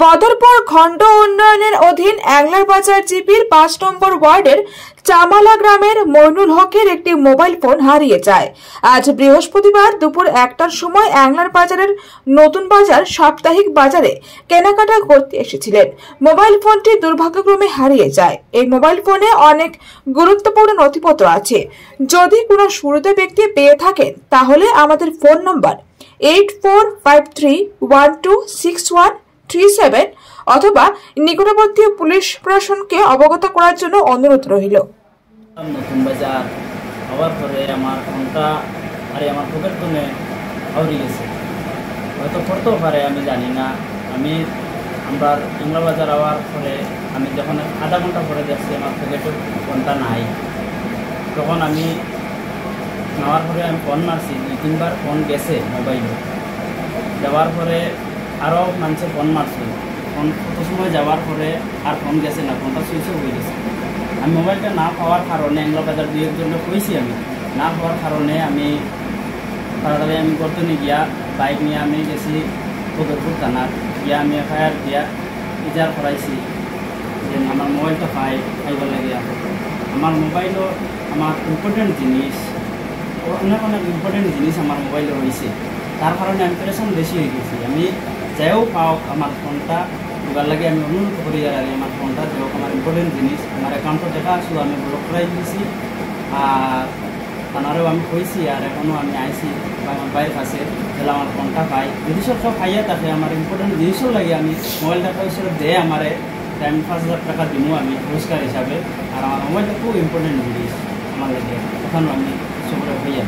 বদরপুর খণ্ড উন্নয়নের অধীন অ্যাংলার বাজার জিপির ৫ নম্বর ওয়ার্ডের চামালা গ্রামের মইনুল হকের একটি মোবাইল ফোন হারিয়ে যায়। আজ বৃহস্পতিবার দুপুর ১টার সময় অ্যাংলার বাজারের নতুন বাজার সাপ্তাহিক বাজারে কেনাকাটা করতে এসেছিলেন। মোবাইল ফোনটি দুর্ভাগ্যক্রমে হারিয়ে যায়। এই মোবাইল ফোনে অনেক গুরুত্বপূর্ণ নথিপত্র আছে। যদি কোনো সুবিধা ব্যক্তি পেয়ে থাকেন তাহলে আমাদের ফোন নম্বর 8453126137 অথবা নিকটবর্তী পুলিশ প্রশাসনকে অবগত করার জন্য অনুরোধ রইল। নতুন বাজার হওয়ার পরে আমার ফোনটা আমার পকেট ফোনে হারিয়ে গেছে, হয়তো পড়তেও পারে, আমি জানি না। আমরা ইংলা বাজার হওয়ার পরে আমি যখন আধা ঘন্টা পরে দেখছি আমার পকেটে ফোনটা নাই, তখন আমি নেওয়ার পরে আমি ফোন মারছি, ২-৩বার ফোন গেছে মোবাইলে। যাওয়ার পরে আরও মানুষের ফোন মারছি, ফোন কত সময় যাওয়ার পরে আর ফোন গেছে না, ফোনটা সুইচ অফ হয়ে গেছে। আমি মোবাইলটা না পাওয়ার কারণে এংলা বাজার ২-১জনকে কইছি, আমি না পাওয়ার কারণে আমি তাড়াতাড়ি আমি গর্তনে গিয়া বাইক নিয়ে আমি গেছি বদরপুর থানার গিয়া আমি এফআইআর দিয়া ইজার করাইছি যে আমার মোবাইলটা পাইবার লাগে। আমার মোবাইলও আমার ইম্পর্টেন্ট জিনিস, অনেক ইম্পর্টেন্ট জিনিস আমার মোবাইলে হয়েছে, তার কারণে আমি পেরেশান বেশি হয়ে গেছি। আমি যাইও পাও আমার ফোনটা দিবার লাগে আমি অনুরোধ করি, আর আমার ফোনটা দেও, আমার ইম্পর্টেন্ট জিনিস। আমার অ্যাকাউন্টে দেখা আসলো, আমি ব্লক করাই দিয়েছি, আর থানারেও আমি কইছি, আর এখনও আমি আইছি আমার বাইরের কাছে তাহলে আমার ফোনটা পাই। যদি সব পাইয়া থাকে আমার ইম্পর্টেন্ট জিনিসও লাগে, আমি মোবাইলটা হিসেবে দেয় আমারে, আমি ৫,০০০ টাকা দিব আমি পুরস্কার হিসাবে। আর আমার মোবাইলটা খুব ইম্পর্টেন্ট জিনিস আমার লাগে, তখন আমি সবরে হইয়া